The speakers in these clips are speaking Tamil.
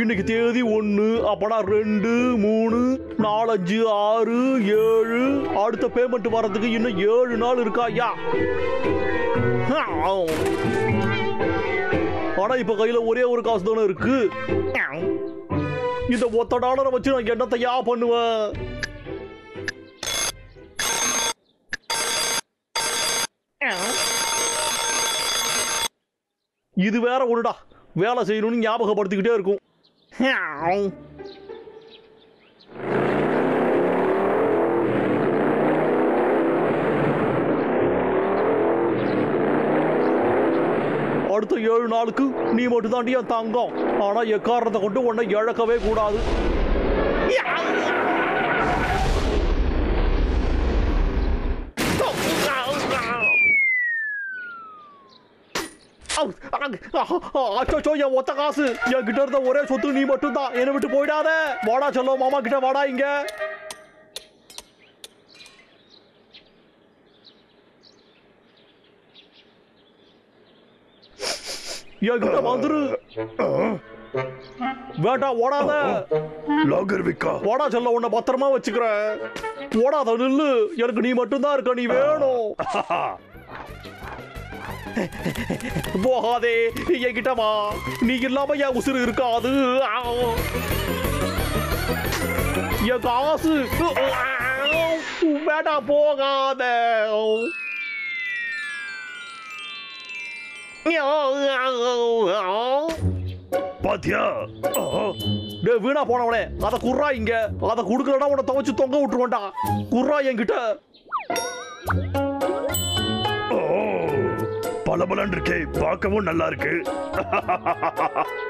இன்னைக்கு தேதி 1, அப்பனா 2, 3, 4, 5, 6, 7. அடுத்த பேமெண்ட் வரதுக்கு இன்னும் 7 நாள் இருக்கா ஐயா? ஆனா இப்ப கையில ஒரே ஒரு காசு தானே இருக்கு. இந்த ஒத்த டாலரை வச்சு நான் என்னத்தையா பண்ணுவேன்? இது வேற ஒண்ணுடா, வேலை செய்யணும்னு ஞாபகப்படுத்திக்கிட்டே இருக்கும். அடுத்த 7 நாளுக்கு நீ மட்டும் தாண்டி என் தங்கம். ஆனா எக்காரணத்தை கொண்டு உன்னை இழக்கவே கூடாது. அச்சோ, என் ஒத்த காசு என்கிட்ட இருந்த ஒரே சொத்து நீ மட்டும் தான். என்னை விட்டு போயிடாத. வாடா சொல்ல மாமா கிட்ட, வாடா இங்க. என்கிட்ட வந்துரு. வேண்டாம், ஓடாத. வாடா சொல்ல, உன்னை பத்திரமா வச்சுக்கிறேன். ஓடாத, நில்லு. எனக்கு நீ மட்டும் தான் இருக்க, நீ வேணும். போகாதே, என்கிட்ட வா. நீ இல்லாம என் உசுறு இருக்காது. என் காசு வேண்டாம், போகாத. பாத்தியா? வீணா போனவனே, அதை குர்ரா இங்க. அதை குடுக்கலடா உன்னை துவைச்சு தொங்க விட்டுருவேன்டா. குர்ரா என்கிட்ட. பலபலன் இருக்கே, பார்க்கவும் நல்லா இருக்கு.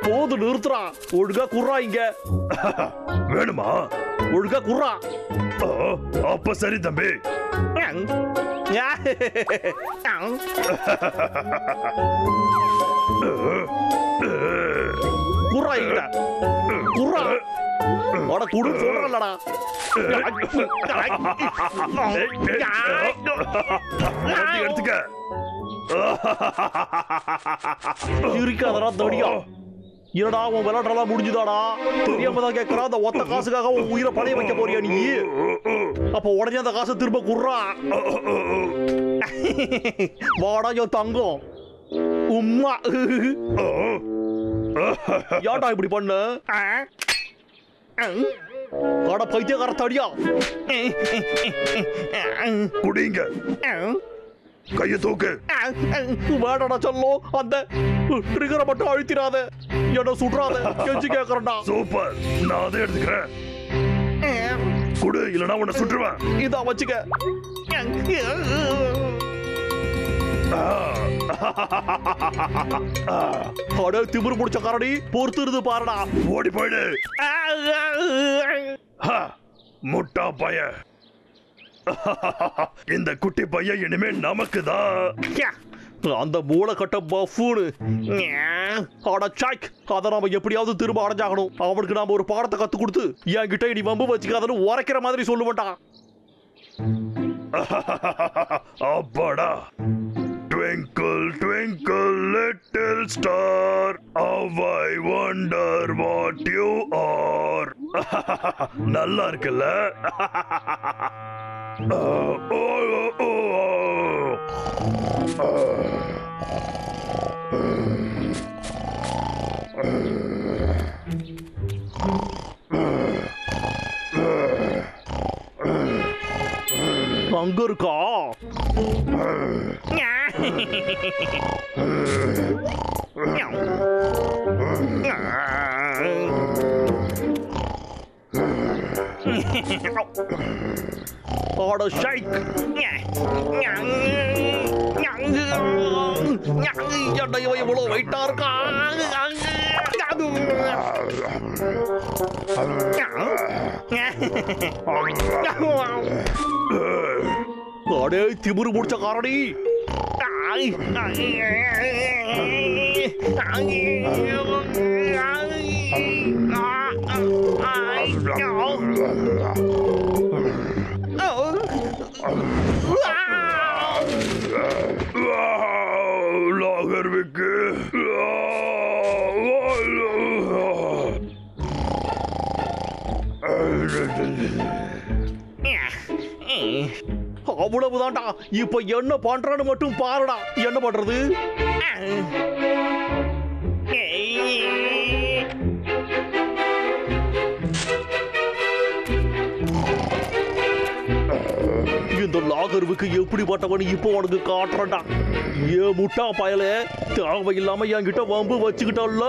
போது, நிறுத்துறா. ஒழுங்கா குர்ரா இங்க. வேணுமா? ஒழுங்கா குர்ரா. அப்ப சரி தம்பி. குர்ரா இங்க. குர்ரா. அட குடு சொல்றலடா. எடுத்துக்க. சிரிக்காதடா தடியா. என்னடா உன் விளையாடுறதெல்லாம் முடிஞ்சுதாடா? தெரியாம தான் கேட்கறான். அந்த ஒத்த காசுக்காக உன் உயிரை பணைய வைக்க போறியா நீ? அப்ப உடனே அந்த காசை திரும்ப குர்றா. வாடா என் தங்கம். உம்மா. யாடா இப்படி பண்ண? அட பைத்தியக்கார தடியா. குடிங்க. கைய தூக்கு. வேடா சொல்லோ. அந்த ட்ரிகரை மட்டும் அழுத்திராத. என்ன சுடுறாத. கெஞ்சி கேட்கறா. சூப்பர், நான் அதை எடுத்துக்கிறேன். குடு, இல்லனா உன்னை சுட்டுருவேன். இதா வச்சுக்க. அட திமிரு முடிச்ச காரடி, பொறுத்துருது பாருடா. ஓடி போயிடு. முட்டா பைய. இந்த குட்டி பையன் இனிமே நமக்கு தான். அந்த மூளை கட்ட பஃபூனு. அதை நாம எப்படியாவது திரும்ப அடைஞ்சாகணும். அவனுக்கு நாம ஒரு பாடத்தை கத்து கொடுத்து என்கிட்ட இனி வம்பு வச்சுக்காதன்னு உரைக்கிற மாதிரி சொல்லுவேன்டா. அப்பாடா. Twinkle, twinkle, little star, how I wonder what you are. நல்லா இருக்குல்ல? அங்க இருக்கா? ஆட ஷைக். எவ்வளவு வெயிட்டா இருக்கா? அடே திமிரு முடிச்ச காரடி. அவ்வளவுதான்டா. இப்ப என்ன பண்றான்னு மட்டும் பாருடா. என்ன பண்றது? இந்த லாகர்வுக்கு எப்படிப்பட்டவன் இப்போ உனக்கு காட்டுறடா. ஏ முட்டா பயல, தேவையில்லாம என்கிட்ட வம்பு வச்சுக்கிட்டல்ல.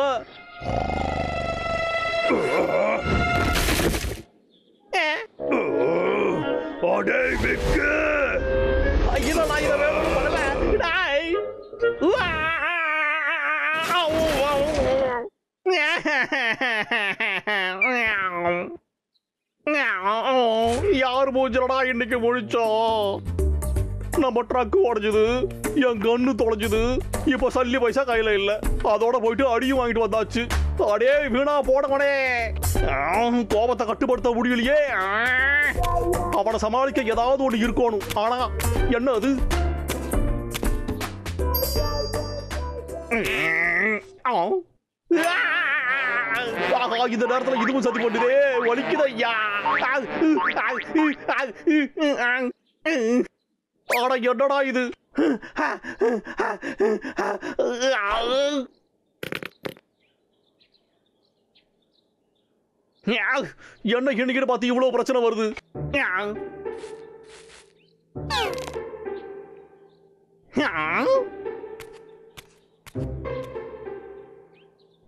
யார் மூஞ்சலடா இன்னைக்கு முழிச்சோம்? நம்ம ட்ரக் உடைஞ்சது, என் கண்ணு தொலைஞ்சது, இப்ப சல்லி பைசா கையில இல்ல. அதோட போயிட்டு அடியும் வாங்கிட்டு வந்தாச்சு. அடே வீணா போடவனே, கோபத்தை கட்டுப்படுத்த முடியலையே. அவனை சமாளிக்க ஏதாவது ஒண்ணு இருக்கணும். ஆனா என்ன அது? இந்த நேரத்துல இதுவும் சத்தி பண்ணுதே, வலிக்குதையா. ஆனா என்னடா இது? என்ன இன்னைக்கு பார்த்து இவ்வளவு பிரச்சனை வருது?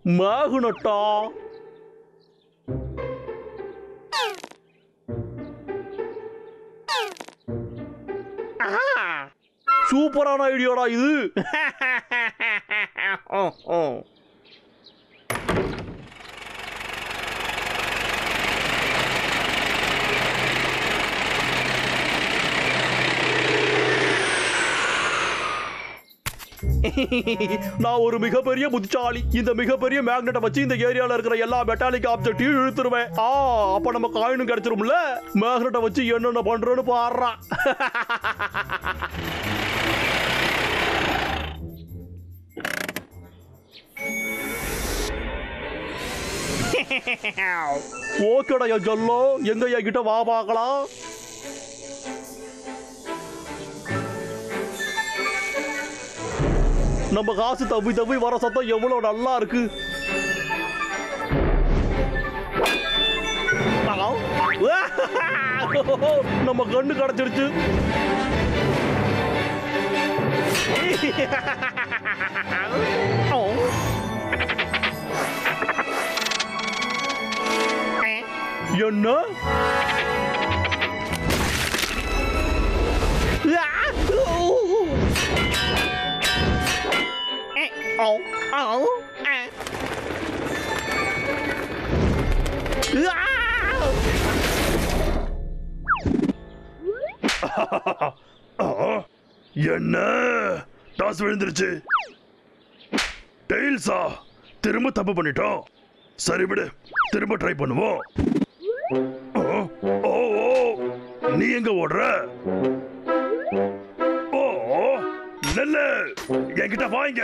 மேகுனட்டா, சூப்பரான ஐடியாடா இது. நான் ஒரு மிகப்பெரிய புத்திசாலி. இந்த மிகப்பெரிய மேக்னெட்டை வச்சு இந்த ஏரியால இருக்கிற எல்லா மெட்டாலிக் ஆப்ஜெக்டையும் இழுத்துருவேன். அப்ப நம்ம காயினும் கிடைச்சிரும்ல. மேக்னெட்டை வச்சு என்னென்ன பண்றோன்னு பாடுறா. ஓகேடா என் ஜல்லோ, எங்க என்கிட்ட வா பார்க்கலாம். நம்ம காசு தப்பி தப்பி வர சத்தம் எவ்வளவு நல்லா இருக்கு. நம்ம கண்ணு கிடைச்சிருச்சு. என்ன? என்ன டாஸ் விழுந்துருச்சு. டெயில்ஸா, திரும்ப தப்பு பண்ணிட்டோம். சரி விடு, திரும்ப ட்ரை பண்ணுவோம். நீ எங்க ஓடுற? நல்ல என்கிட்ட வாங்க.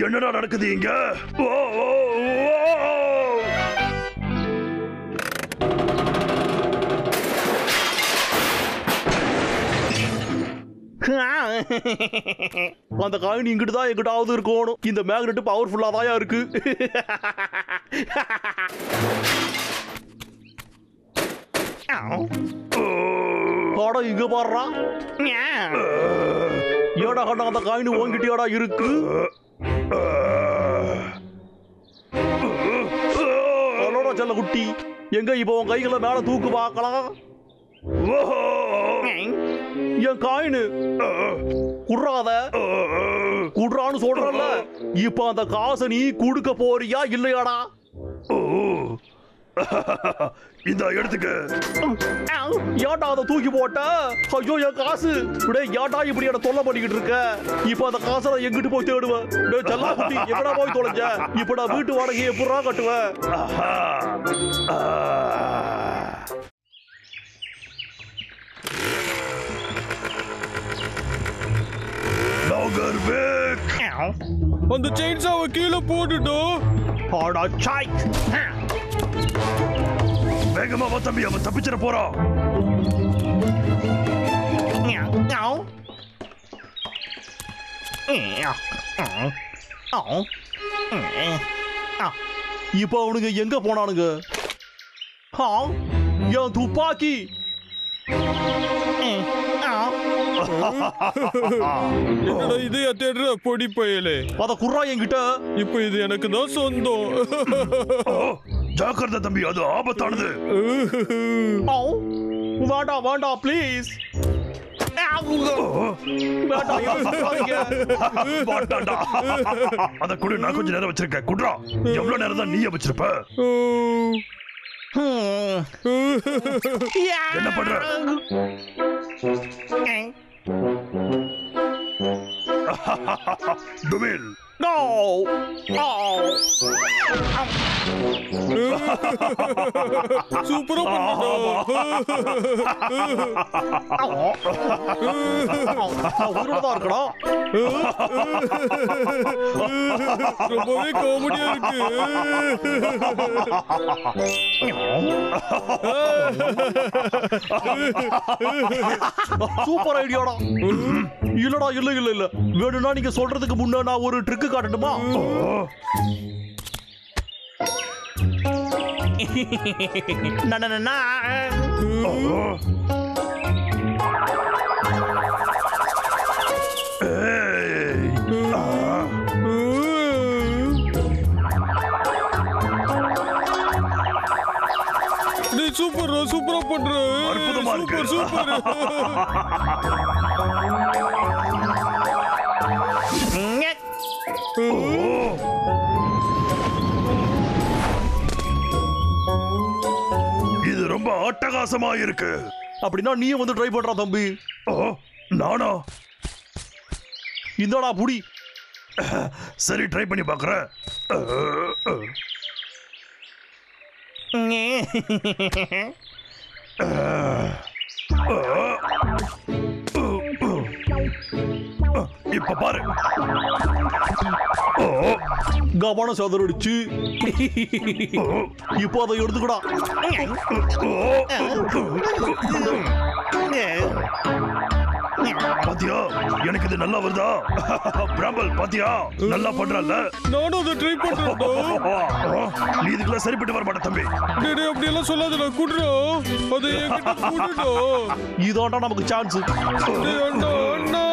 என்னடா நடக்குது இங்க? அந்த காயின் இங்கிட்டு தான் எங்கிட்டாவது இருக்கணும். இந்த மேக்னெட் பவர்ஃபுல்லா தான் இருக்கு. இங்க பாடுறா. ஏடா கண்ணா, அந்த காயின் உன்கிட்டயாடா இருக்கு. செல்ல குட்டி, எங்க இப்ப உன் கைகளை மேல தூக்கு பார்க்கலாம். என் காயினு குடுறாத, குடுறான்னு சொல்றல. இப்ப அந்த காசை நீ குடுக்க போறியா இல்லையாடா? இந்த எடுத்துக்க. ஏட்டா அதை தூக்கி போட்ட? ஐயோ என் காசு. ஏட்டா இப்படி என்ன தொல்லை பண்ணிக்கிட்டு இருக்க? இப்ப அந்த காசை நான் எங்கிட்டு போய் தேடுவேன்? செல்லா குட்டி, எங்கடா போய் தொலைஞ்ச? இப்ப நான் வீட்டு வாடகை எப்படா கட்டுவேன்? அந்த செயின்ஸாவை கீழே போட்டுட்டோம். வேகமா வா தம்பி, அவன் தப்பிச்சிட போறான். இப்ப அவனுங்க எங்க போனானுங்க? என் துப்பாக்கி! என்னடா இதையா தேடுற பொடி பயலே? அத குர்ரா என்கிட்ட. இப்ப இது எனக்கு தான் சொந்தம். ஜாக்கிரதை தம்பி, அது ஆபத்தானது. வேண்டாம் வேண்டாம் ப்ளீஸ். அத கூட நான் கொஞ்ச நேரம் வச்சிருக்கேன். குட்ரா, எவ்வளவு நேரம் தான் நீயே வச்சிருப்ப? என்ன பண்ற? டுமில். No! சூப்பரா உயிரோட இருக்கணும். ரொம்பவே காமெடியா இருக்கு. சூப்பர் ஐடியாடா. இல்லடா, இல்ல இல்ல இல்ல, வேணும்னா நீங்க சொல்றதுக்கு முன்ன நான் ஒரு ட்ரிக் காட்டட்டுமா? சூப்பர், சூப்பரா பண்ற. அற்புதமா இருக்கு. சூப்பர். இது ரொம்ப அட்டகாசமா இருக்கு. அப்படின்னா நீயும் வந்து ட்ரை பண்றா தம்பி. நானா? இந்தடா புடி. சரி, ட்ரை பண்ணி பாக்குறேன். இப்ப பாரு. கவனம் சதுரடிச்சு. இப்போ அதை எடுத்துக்கடா. பாத்தியா, எனக்கு இது நல்லா வருதா? பிராம்பல், பாத்தியா நல்லா பண்றல்ல? நானும் அதை ட்ரை பண்றேன். நீ இதுக்கெல்லாம் சரிப்பட்டு வர மாட்டே தம்பி. அப்படி எல்லாம் சொல்லாதடா, குடுறா. அதை என்கிட்ட குடுடா. இதாண்டா நமக்கு சான்ஸ். அண்ணா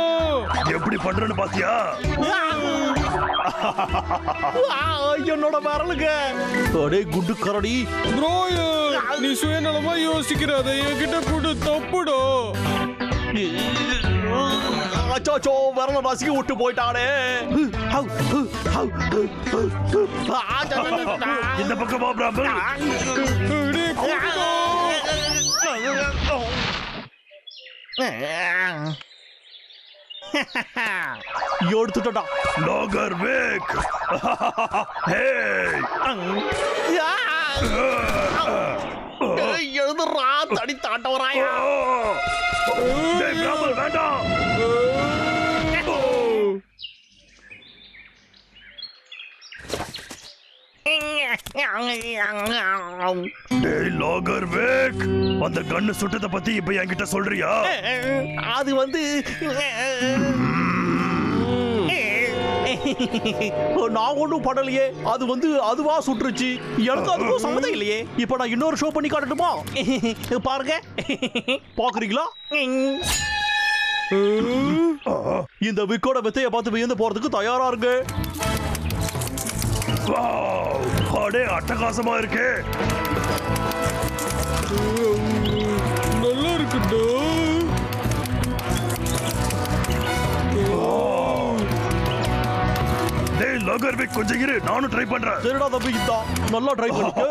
எப்படி பண்றேன்னு பாத்தியா? என்னோட வரலுங்க. அடே குண்டு கரடி. நீ சுயநலமா யோசிக்கிற, அதை என்கிட்ட குடு. தப்புடா. அச்சோ, வரல நசுக்கி விட்டு போயிட்டானே. இந்த பக்கமா பிராம்பல். எடுத்துட்டா. லாகர் வேக். எழுதுறா தடி தாண்டவராயா. பிராம்பல் வேண்டாம். டேய் லாகர் வேக், அந்த கண்ணு சுட்டத பத்தி இப்ப என்கிட்ட சொல்றியா? அது வந்து நான் ஒண்ணும் படலையே. அது வந்து அதுவா சுட்டுருச்சு. எனக்கு அதுக்கும் சம்மதம் இல்லையே. இப்ப நான் இன்னொரு ஷோ பண்ணி காட்டட்டுமா? பாருங்க, பாக்குறீங்களா? இந்த விக்கோட வித்தைய பார்த்து வியந்து போறதுக்கு தயாரா இருக்கு. அடே, அட்டகாசமா இருக்கு. நல்லா இருக்குடா. டேய் லாகர் வேக், கொஞ்சம் இரு, நானும் ட்ரை பண்றேன். சரிடா தம்பி, இதா நல்லா ட்ரை பண்ணிக்க.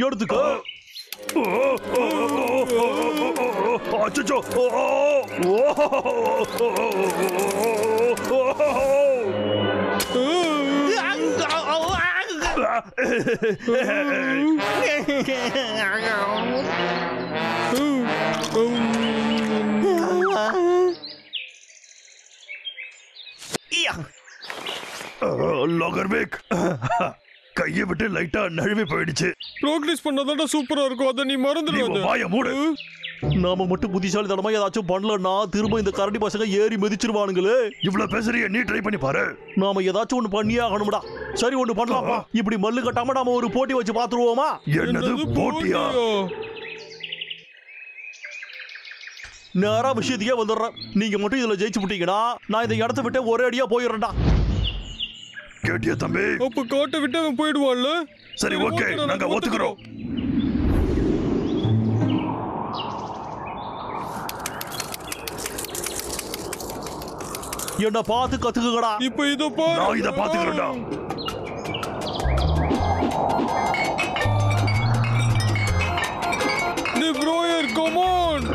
எடுத்துக்க. அச்சச்சோ. லாகர் வேக், கையை விட்டு லைட்டா நழுவி போயிடுச்சு. ப்ராக்டிஸ் பண்ணாதான்டா சூப்பரா இருக்கும். அத நீ நீ மறந்துடாத. உன் வாயை மூடு. நாம மட்டும் புத்திசாலித்தனமா ஏதாச்சும் பண்ணலன்னா திரும்ப இந்த கரடி பசங்க ஏறி மிதிச்சிருவானுங்களே. இவ்வளவு பேசுறிய, நீ ட்ரை பண்ணி பாரு. நாம ஏதாச்சும் ஒண்ணு பண்ணியே ஆகணும்டா. சரி ஒண்ணு பண்ணலாமா? இப்படி மல்லு கட்டாம நாம ஒரு போட்டி வச்சு பாத்துருவோமா? என்னது போட்டியா? நேரா விஷயத்துக்கே வந்துடுறேன். நீங்க மட்டும் இதுல ஜெயிச்சு விட்டீங்கன்னா நான் இந்த இடத்த விட்டு ஒரே அடியா போயிடுறேன்டா. கேட்டியா தம்பி? அப்ப காட்டை விட்டு அவன் போயிடுவான்ல. சரி ஓகே, நாங்க ஒத்துக்கிறோம். என்ன பார்த்து கத்துக்குங்கடா. இப்ப இத பாரு. நான் இத பாத்துக்கிறேன்டா. நீ ப்ரோயர் கம் ஆன்.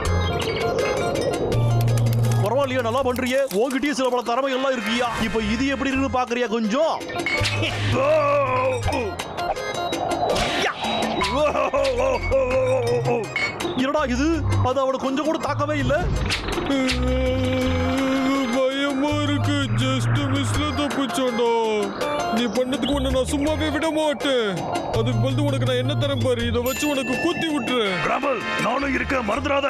பரவாயில்லையா, நல்லா பண்றியே. உன்கிட்டயே சில பல திறமை எல்லாம் இருக்கியா. இப்ப இது எப்படி இருக்குன்னு பாக்குறியா கொஞ்சம்? என்னடா இது? அது அவனை கொஞ்சம் கூட தாக்கவே இல்லை. பயமா இருக்கு. ஜஸ்ட் மிஸ்ல தப்பிச்சோண்டா. நீ பண்ணதுக்கு உன்னை நான் சும்மாவே விட மாட்டேன். அதுக்கு பதில் உனக்கு நான் என்ன தரேன் பாரு. இதை வச்சு உனக்கு குத்தி விட்டுறேன். ராமல், நானும் இருக்க, மறந்துடாத.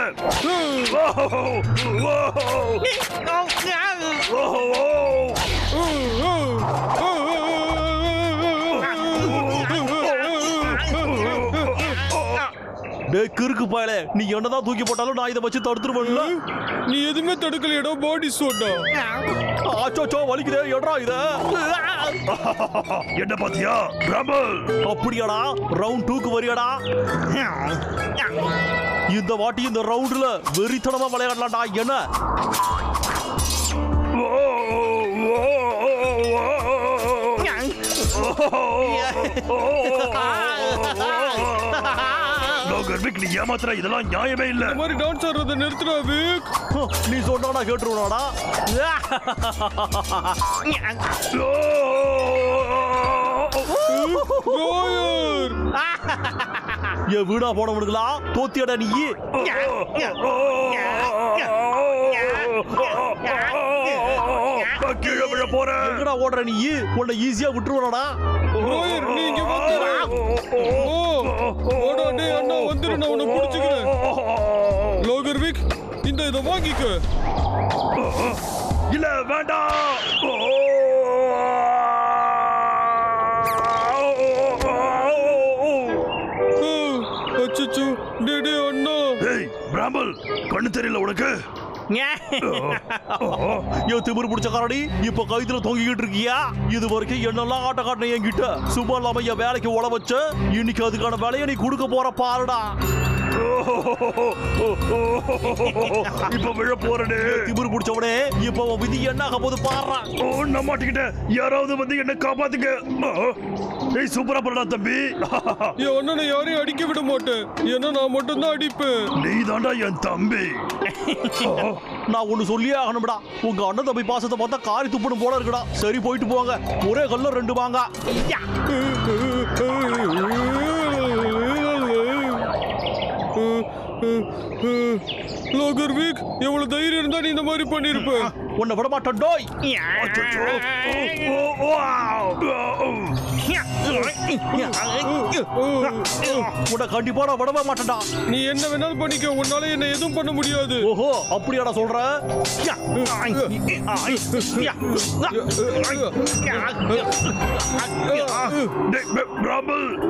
டேய் கிறுக்கு பயலே, நீ என்னதான் தூக்கி போட்டாலும் நான் இதை வச்சு தடுத்துருவேன்ல. நீ எதுவுமே தடுக்கலையடா. பாடி சோட்டா. ஆச்சோச்சோ வலிக்குதே. எட்ரா இத. என்ன பாத்தியா ராமல்? அப்படியாடா? ரவுண்ட் 2க்கு வரியாடா? இந்த வாட்டி இந்த ரவுண்ட்ல வெறித்தனமா விளையாடலாம்டா. என்ன நீ ஏமாத்துற, இதெல்லாம் நியாயமே இல்ல. இந்த மாதிரி டான்ஸ் ஆடுறத நிறுத்துடா விக். நீ சொன்னா கேட்டுருவாடா. என் வீடா போனவனுங்களா தோத்தியடா நீ. கீழே விழ போற. எங்கடா ஓடுற நீ? உன்னை ஈஸியா விட்டுருவாடா. நீ இங்க வந்து ஓடா. டேய் அண்ணா வந்துரு, நான் உன்னை புடிச்சுக்கிறேன். லோகர் விக், இந்த இதை வாங்கிக்க. இல்ல வேண்டாம். அச்சச்சோ. டேய் அண்ணா. ஏய் பிராமல், கண்ணு தெரியல உனக்கு? திமிரு பிடிச்ச காரடி இப்ப கைத்துல தொங்கிக்கிட்டு இருக்கியா? இது வரைக்கும் என்னெல்லாம் ஆட்ட காட்டின என்கிட்ட. சும்மா இல்லாம என் வேலைக்கு உழ வச்சு இன்னைக்கு அதுக்கான வேலையை நீ கொடுக்க போற பாருடா. இப்ப விழ போறனே. திமிரு பிடிச்சவனே, இப்ப உன் விதி என்ன ஆக போது பாடுறா. நான் மாட்டிக்கிட்டேன். யாராவது வந்து என்ன காப்பாத்துங்க. ஏய் சூப்பரா பண்ணா தம்பி. என் அண்ணனை யாரையும் அடிக்க விட மாட்டேன். ஏன்னா நான் மட்டும் தான் அடிப்பேன். நீ தாண்டா என் தம்பி. நான் ஒண்ணு சொல்லியே ஆகணும்டா. உங்க அண்ணன் தம்பி பாசத்தை பார்த்தா காரி துப்பணும் போல இருக்குடா. சரி போயிட்டு போங்க. ஒரே கல்ல ரெண்டு வாங்க. லோகர் வீக், எவ்வளவு தைரியம் இருந்தா நீ இந்த மாதிரி பண்ணிருப்ப. உன்னை விட மாட்டேன் டோய். உன்னை கண்டிப்பா நான் விடவே மாட்டேன்டா. நீ என்ன வேணாலும் பண்ணிக்க, உன்னால என்ன எதுவும் பண்ண முடியாது. ஓஹோ அப்படியாடா சொல்ற?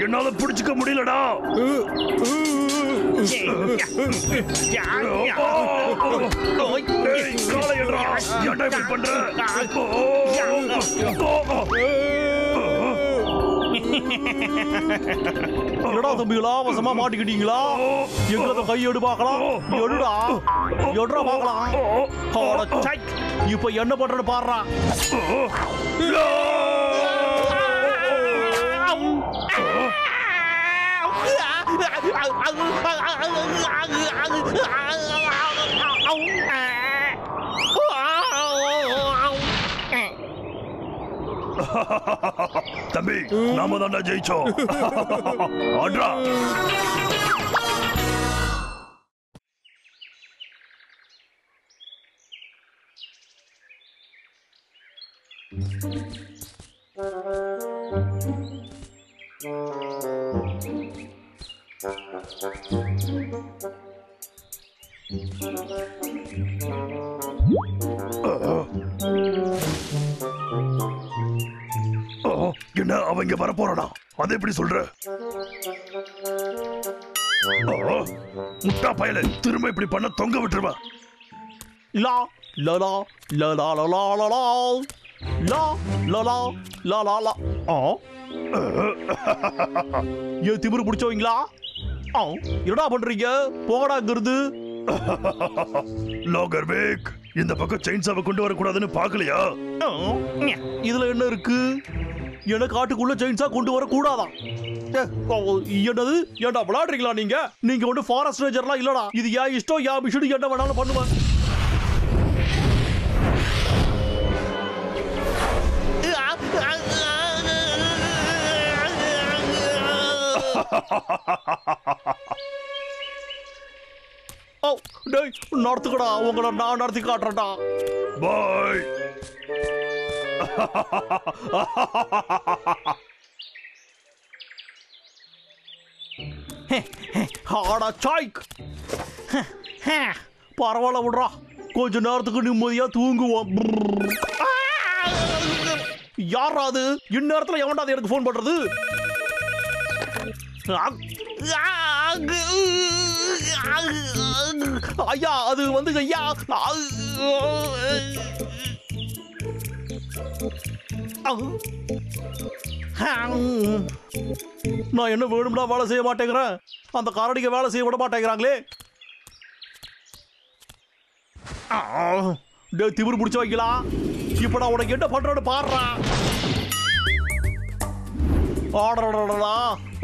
என்னால புடிச்சுக்க முடியலடா. என்னடா தம்பிகளா, வசமா மாட்டிக்கிட்டீங்களா? எங்க கை எடு பாக்கலாம். எடுடா, எடுறா பாக்கலாம். இப்ப என்ன பண்றன்னு பாடுறா. தம்பி, நாம தாண்டா ஜெயிச்சோம். ஆட்ரா. இங்க வர போறானா? அதை எப்படி சொல்ற? முட்டா பயல திரும்ப இப்படி பண்ண தொங்க விட்டுருவா. லா லலா லலா லலா லலா லா லலா லலா லா. ஏ திமிரு பிடிச்சவங்களா? என்னடா பண்றீங்க? போகடாங்கிறது. லாகர்வேக், இந்த பக்கம் செயின்சாவை கொண்டு வரக்கூடாதுன்னு பாக்கலையா? இதுல என்ன இருக்கு? என்ன காட்டுக்குள்ள செயின்சா கொண்டு வர கூடாதான்? என்னது? ஏன்டா விளையாடுறீங்களா நீங்க? நீங்க ஒன்று ஃபாரஸ்ட் ரேஞ்சர்லாம் இல்லடா. இது ஏன் இஷ்டம், ஏன் மிஷினு என்ன வேணாலும் பண்ணுவேன். டேய் நடத்துக்கடா, உங்களை நான் நடத்தி காட்டுறேன்டா. பாய். ஆடா சாய்க், பரவாயில்ல விடுறா, கொஞ்ச நேரத்துக்கு நிம்மதியா தூங்குவோம். யாரா அது? இந்நேரத்துல எவன்டா அது எனக்கு போன் பண்றது? ஐயா அது வந்து ஐயா, நான் என்ன வேணும்னா வேலை செய்ய மாட்டேங்கிறேன், அந்த காரடிக்க வேலை செய்ய விட மாட்டேங்கிறாங்களே. திமிரு பிடிச்ச வைக்கலாம். இப்ப நான் உனக்கு என்ன பண்றேன்னு பாடுறா. ஆடா,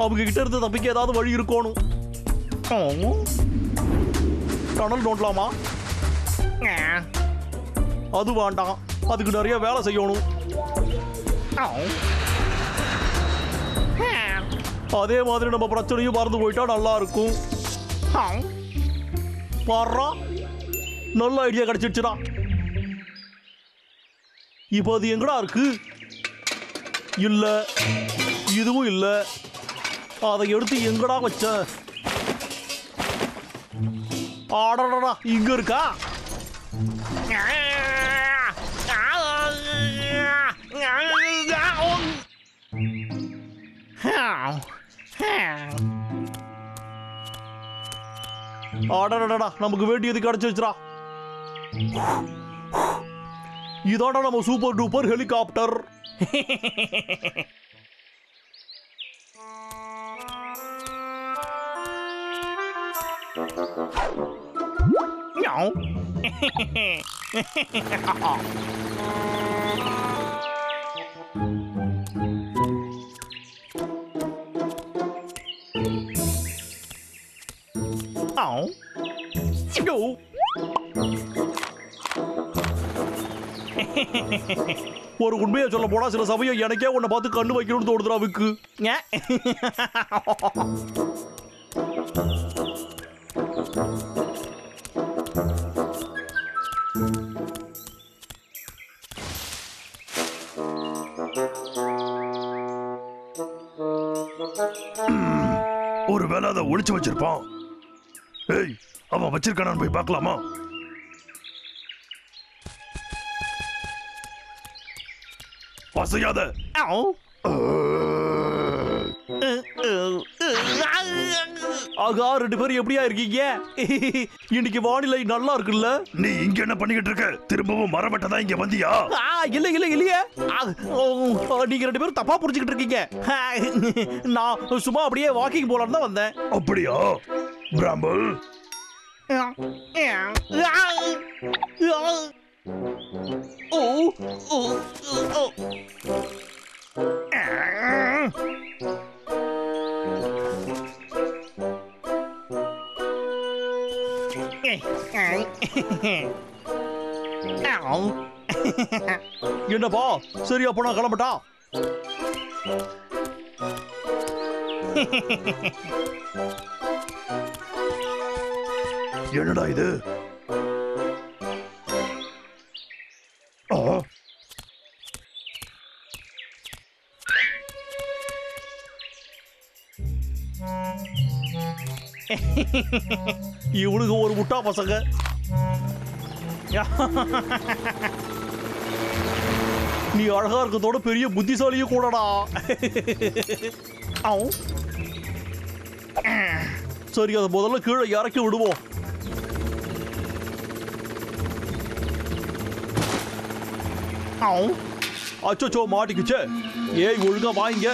அவங்க கிட்ட இருந்து தப்பிக்க ஏதாவது வழி இருக்கணும். டனல் நோண்டலாமா? அது வேண்டாம், அதுக்கு நிறைய வேலை செய்யணும். அதே மாதிரி நம்ம பிரச்சனையும் மறந்து போயிட்டா நல்லா இருக்கும். பாடுறா, நல்ல ஐடியா கிடைச்சிடுச்சுடா. இப்போ அது எங்கடா இருக்கு? இல்ல, இதுவும் இல்ல. அதை எடுத்து எங்கடா வச்ச? ஆடடா, இங்க இருக்கா? ஆடடா, நமக்கு வேண்டியது கிடைச்சிருச்சுடா. இதாடா நம்ம சூப்பர் டூப்பர் ஹெலிகாப்டர். ஒரு உண்மையை சொல்ல போனா சில சமயம் எனக்கே உன்னை பார்த்து கண்ணு வைக்கணும்னு தோடுதுரா விக்கு. ஒருவேளை அதை ஒளிச்சு வச்சிருப்பான். ஏய், அவன் வச்சிருக்கானான்னு போய் பார்க்கலாமா? பசையாத. ஆகா, ரெண்டு பேரும் எப்படியா இருக்கீங்க? இன்னைக்கு வானிலை நல்லா இருக்குல்ல? நீ இங்க என்ன பண்ணிக்கிட்டு இருக்க? திரும்பவும் மரமட்டதான் இங்க வந்தியா? இல்ல இல்ல இல்லையே, நீங்க ரெண்டு பேரும் தப்பா புரிஞ்சுக்கிட்டு இருக்கீங்க. நான் சும்மா அப்படியே வாக்கிங் போலான்னு தான் வந்தேன். அப்படியா பிராம்பிள்? என்னப்பா, சரி அப்ப நான் கிளம்பட்டா? என்னடா இது? இவனுக்கு ஒரு முட்டா பசங்க. நீ அழகா இருக்கிறதோட பெரிய புத்திசாலியும் கூடடா. சரி, அதை முதல்ல கீழே இறக்கி விடுவோம். அச்சோ, மாட்டிக்குச்சே. ஏய், ஒழுங்கா வாங்க.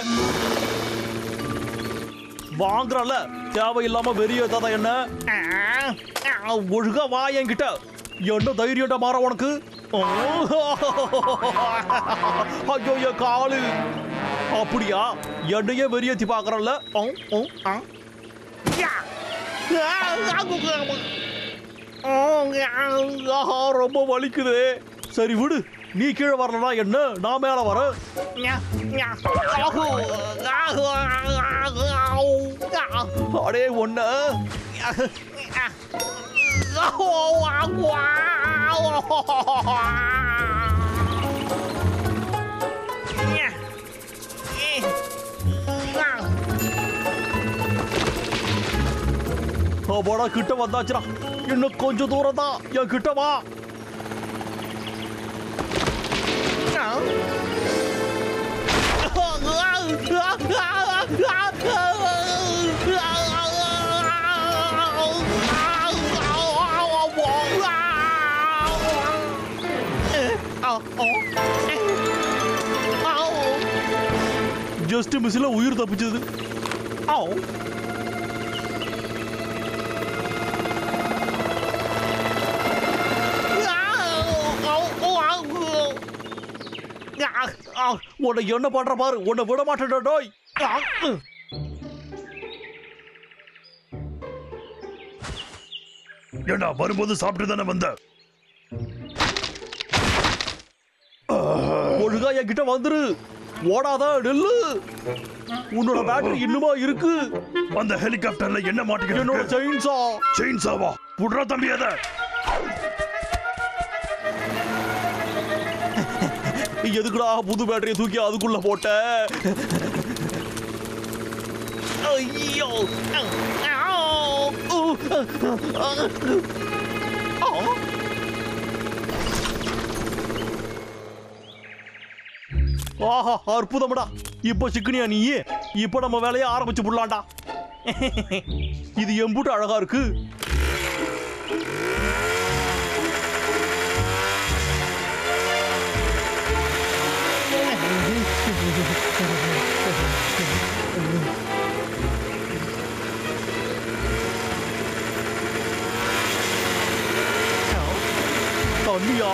வாங்குறல, தேவையில்லாம வெறியேத்தாத என்ன. ஒழுங்கா வா என்கிட்ட. என்ன தைரியம்டா மாற உனக்கு. ஐயோ, என் காலு. அப்படியா, என்னையே வெறியேத்தி பாக்குறல்ல. ரொம்ப வலிக்குது. சரி விடு, நீ கீழே வரலனா என்ன, நான் மேல வரேன். அடே ஒண்ணு. அப்பாடா, கிட்ட வந்தாச்சுடா. இன்னும் கொஞ்சம் தூரம் தான். என் கிட்ட வா. ஜஸ்ட் மிஸ்ல உயிர் தப்பிச்சது. உன்னை என்ன பண்ற பாரு. உன்னை விட மாட்டேன் டோய். ஏண்டா, வரும்போது சாப்பிட்டு தானே வந்த. ஒழுங்கா என்கிட்ட வந்துரு. ஓடாத, நெல்லு. உன்னோட பேட்டரி இன்னுமா இருக்கு. அந்த ஹெலிகாப்டர்ல என்ன மாட்டேங்க. என்னோட செயின்சா. செயின்சாவா? புடுறா தம்பி அத. எதுக்குடா புது பேட்டரியை தூக்கி அதுக்குள்ள போட்ட? ஐயோ, ஆஹா, அற்புதம்டா. இப்ப சிக்கனியா நீ. இப்ப நம்ம வேலையை ஆரம்பிச்சு புடலாம்டா. இது எம்புட்டு அழகா இருக்கு. தண்ணியா?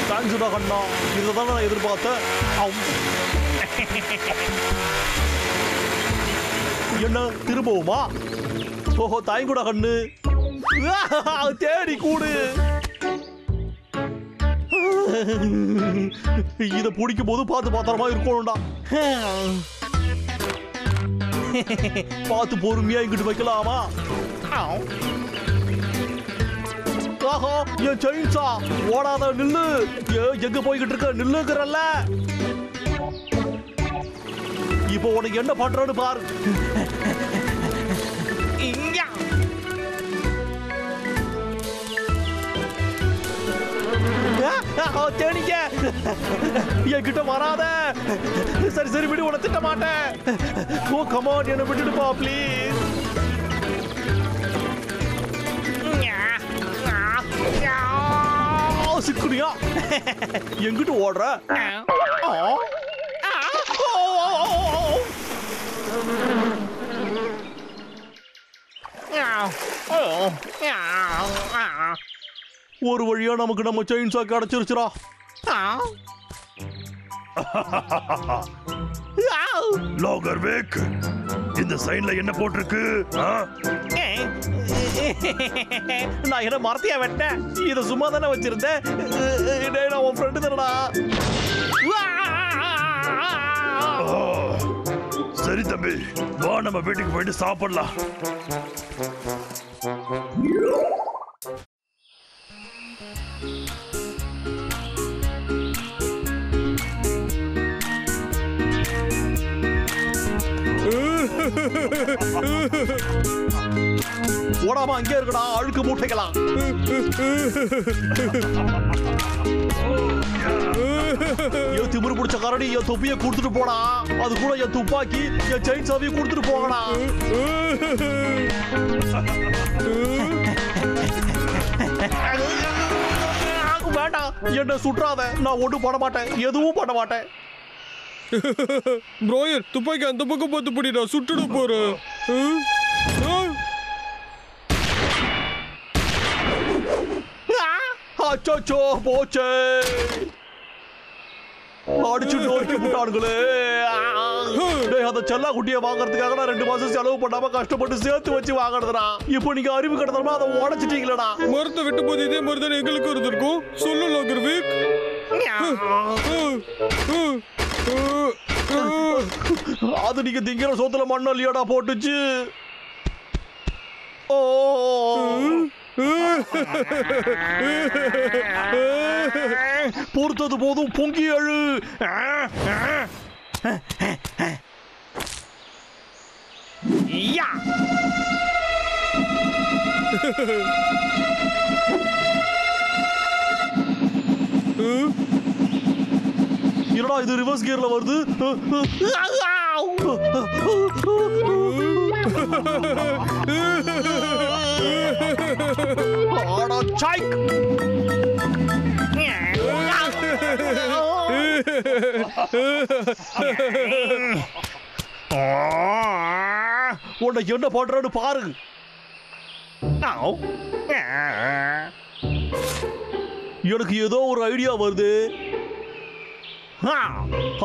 தேங்க்ஸ்டா கண்ணா. இதை தான் நான் எதிர்பார்த்தேன். என்ன திரும்பவுமா? ஓஹோ, தாய்குடா கண்ணு. தேடி கூடு. இத பிடிக்கும் போது பார்த்து பாத்திரமா இருக்கணும்டா. பார்த்து பொறுமையா இங்கிட்டு வைக்கலாமா? ஆஹா, என் செயின்சா. ஓடாத, நில்லு. எங்க போய்கிட்டு இருக்க? நில்லுங்கிறல்ல. இப்போ உனக்கு என்ன பண்றன்னு பாரு. தேனிக்க என்கிட்ட வராத. சரி சரி விடு, உன திட்ட மாட்டேன். ஓ கமான், என்ன விட்டுடுப்பா ப்ளீஸ். சிக்குனியா, எங்கிட்ட ஓடுற? ஒரு வழியா நமக்கு நம்ம செயின்சா கிடைச்சிருச்சுடா. லாகர் வேக், இந்த சைன்ல என்ன போட்டிருக்கு? நான் என்ன மரத்தையா வெட்டேன்? இத சும்மா தானே வச்சிருந்தேன். நான் உன் ஃப்ரெண்டு தானடா. சரி தம்பி, வா நம்ம வீட்டுக்கு போயிட்டு சாப்பிடலாம். ஓடாம அங்கே இருக்கடா, அழுக்கு மூட்டைகளா. என் திமிரு பிடிச்ச கரடி என் தொப்பியை கொடுத்துட்டு போனா, அது கூட என் துப்பாக்கி என் செயின் சாவியை கொடுத்துட்டு போகடா. வேண்டாம், என்ன சுற்றாத. நான் ஒன்றும் பண்ண மாட்டேன், எதுவும் பண்ண மாட்டேன். ப்ரோயர் துப்பாக்கி அந்த பக்கம் பார்த்து படிடா, சுட்டுட போறேன். அச்சோ போச்சே, அடிச்சு நோக்கி விட்டானுங்களே. அந்த செல்லா குட்டியை வாங்குறதுக்காக நான் 2 மாசம் செலவு பண்ணாம கஷ்டப்பட்டு சேர்த்து வச்சு வாங்குறதுடா. இப்போ நீங்க அறிவு கடத்தமா அதை உடைச்சிட்டீங்களா? மரத்தை வெட்டும் போது இதே மாதிரி தானே எங்களுக்கு இருந்திருக்கும். சொல்லு லாகர்வேக். அது நீங்க திங்கிற சோத்துல மண்ணல்லியாடா போட்டுச்சு. ஓ பொறுத்தது போதும், பொங்கி எழு. என்னடா இது ரிவர்ஸ் கியர்ல வருது? உன்னை என்ன பண்றன்னு பாரு. எனக்கு ஏதோ ஒரு ஐடியா வருது.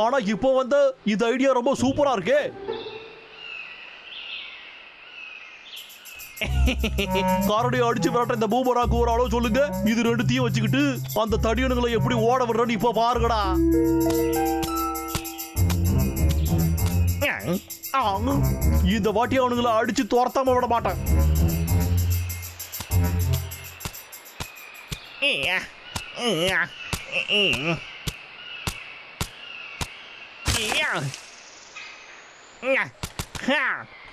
ஆனா இப்போ வந்து இந்த ஐடியா ரொம்ப சூப்பரா இருக்கே. காரடி அடிச்சு விரட்ட இந்த பூமராக்கு ஒரு ஆளோ சொல்லுங்க. இது 2த்தையும் வச்சுக்கிட்டு அந்த தடியனுங்களை எப்படி ஓட விடுறன்னு இப்ப பாருங்கடா. இந்த வாட்டி அவனுங்களை அடிச்சு துரத்தாம விட மாட்டேன்.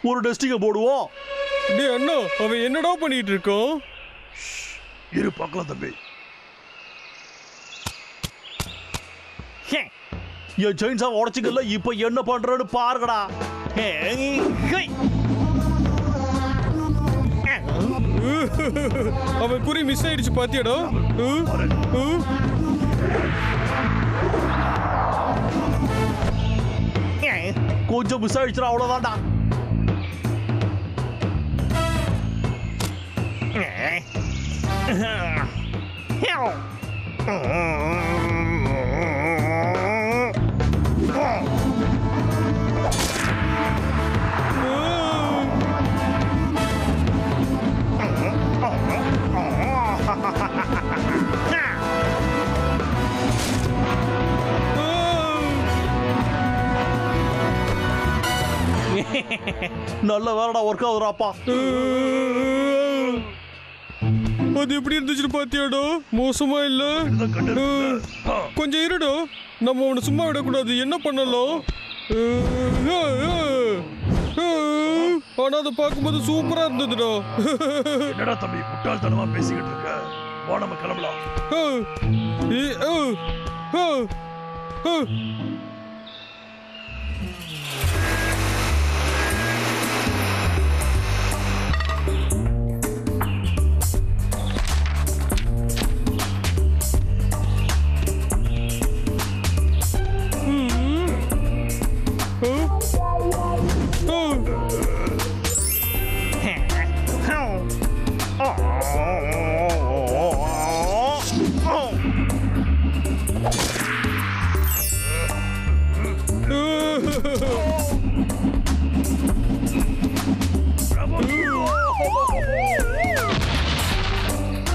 ஒரு டெஸ்டிங்க போடுவோம். டேய் அண்ணா, அவன் என்னடா பண்ணிட்டு இருக்கான்? இரு பார்க்கலாம் தம்பி. என் செயின்ஸா உடைச்சிக்கல, இப்ப என்ன பண்றன்னு பாருங்கடா. அவன் குறி மிஸ் ஆயிடுச்சு பாத்தியாடா? கொஞ்சம் மிஸ் ஆயிடுச்சுடா, அவ்வளவுதான்டா. நல்ல வேறடா, ஒர்க் ஆகுதுராப்பா. அது எப்படி இருந்துச்சு பாத்தியாடா? மோசமா இல்ல? கொஞ்சம் இருடா, நம்ம அவனை சும்மா விடக்கூடாது. என்ன பண்ணலாம்? ஆனா அதை பார்க்கும்போது சூப்பரா இருந்ததுடா. என்னடா தம்பி முட்டாள்தனமா பேசிக்கிட்டு இருக்க? வா நம்ம கிளம்பலாம்.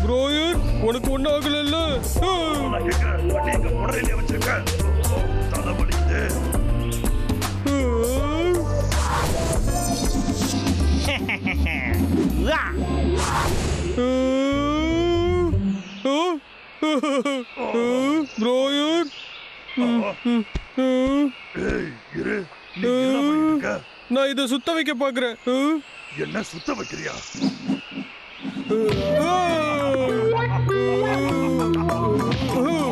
ப்ரோயர், உனக்கு ஒன்னும் ஆகல? வச்சிருக்க தலைவலிக்குது. ப்ரோயர், நான் இதை சுத்த வைக்க பாக்குறேன். என்ன சுத்த வைக்கிறியா? Oh!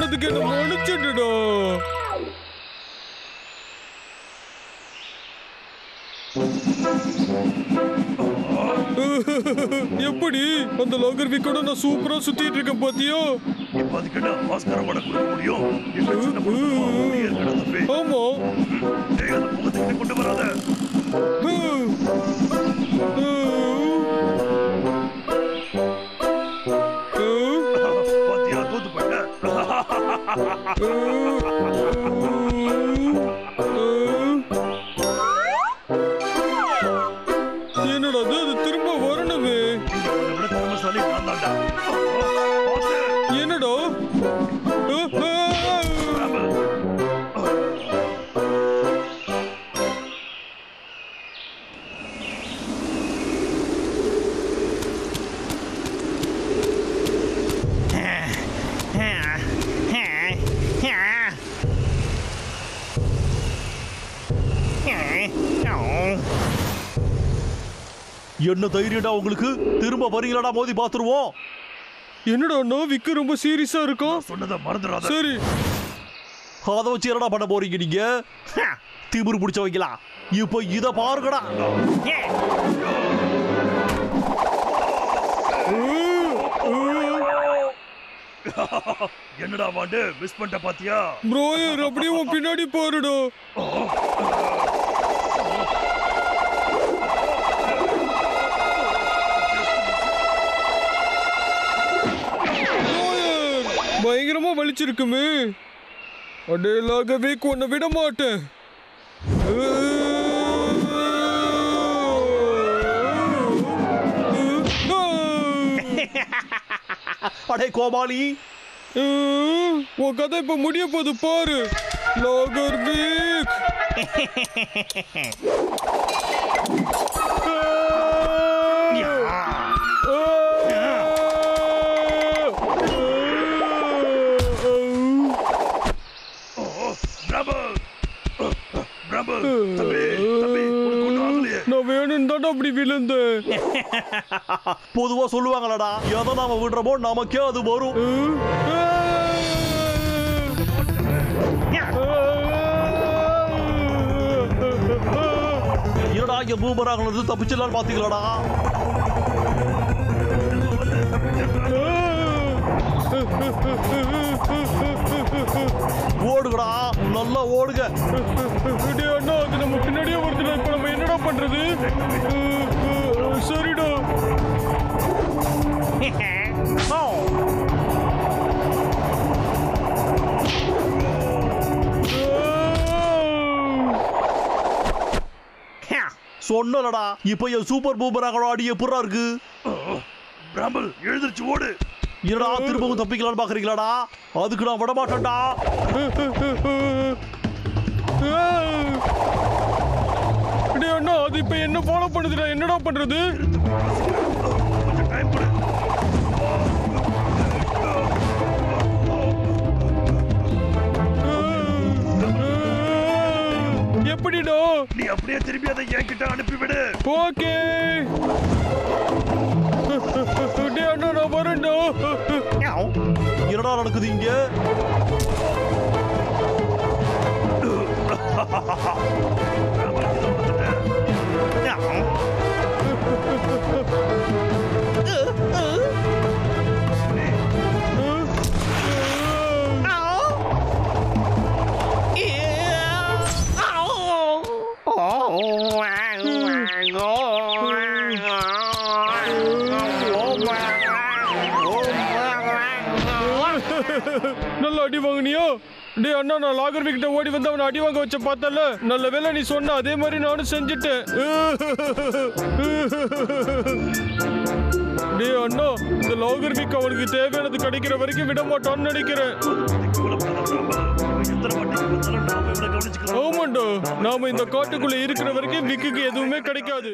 பண்ணதுக்கு என்ன மன்னிச்சிடுடா. எப்படி அந்த லாகர் வீக்கோட நான் சூப்பரா சுத்திட்டு இருக்கேன் பாத்தியா? இப்ப அதுக்கு என்ன ஆஸ்கார் அவார்டு கொடுக்க முடியும்? எங்க சின்ன பொண்ணு அப்படியே இருக்கடா தம்பி. ஆமா. டேய் அந்த முகத்துக்கு கொண்டு வராத. பாத்தியா தோத்து போயிட்ட. என்னடா அது திரும்ப வரணுமே. திறமைசாலி நான் தான்டா. என்னடா என்ன தைரியடா உங்களுக்கு? திரும்ப வரீங்களாடா, மோதி பாத்துருவோம். என்னடா விக்கு ரொம்ப சீரியஸா இருக்கும். சொன்னதை மறந்துடாத. சரி, அதை வச்சு என்னடா பண்ண போறீங்க நீங்க? திமிரு பிடிச்ச வைக்கலாம். இப்ப இத பாருங்கடா. என்னடா வாண்டு மிஸ் பண்ணிட்ட பாத்தியா? ப்ரோயர் அப்படியே உன் பின்னாடி பாருடா. பயங்கரமா வலிச்சிருக்குமே. அடேலாகவே உன்னை விட மாட்டேன். அடே கோமாளி, உன் கதை இப்ப முடிய போது பாரு. லாகர் வீக். நான் வேணும் தான் அப்படி விழுந்தேன். பொதுவா சொல்லுவாங்களடா, எதை நாம விடுறோமோ நமக்கே அது வரும். என்னடா இங்க பூமராங்க தப்பிச்சிடலாம் பாத்தீங்களாடா? ஓடுங்கடா, நல்லா ஓடுங்க. அண்ணா அது நம்ம பின்னாடியே வருதுடா. இப்ப நம்ம என்னடா பண்றது? சரிடா. சொன்னலடா, இப்ப என் சூப்பர் பூமராங்கோட அடி எப்படா இருக்கு? பிராமல் எழுந்திருச்சு ஓடு. என்னடா திரும்பவும் தப்பிக்கலான்னு பாக்குறீங்களாடா? அதுக்கு நான் விட மாட்டேன்டா. அண்ணா அது இப்ப என்ன ஃபாலோ பண்ணுதுடா. என்னடா பண்றது? கொஞ்சம் டைம் கொடு. எப்படிடா? நீ அப்படியே திரும்பி அதை என்கிட்ட அனுப்பிவிடு. ஓகே. அண்ணா நான் வரேன்டா. என்னடா நடக்குது இங்க? நல்ல அடி வாங்கினியா? டே அண்ணா நான் லாகர் வீக்கிட்ட ஓடி வந்து அவனை அடி வாங்க வச்ச பார்த்தல. நல்ல வேலை நீ சொன்ன, அதே மாதிரி நானும் செஞ்சுட்டேன். டே அண்ணா இந்த லாகர் வீக் அவனுக்கு தேவையானது கிடைக்கிற வரைக்கும் விட மாட்டான்னு நினைக்கிறேன். ஆமாண்டா, நாம இந்த காட்டுக்குள்ள இருக்கிற வரைக்கும் விக்குக்கு எதுவுமே கிடைக்காது.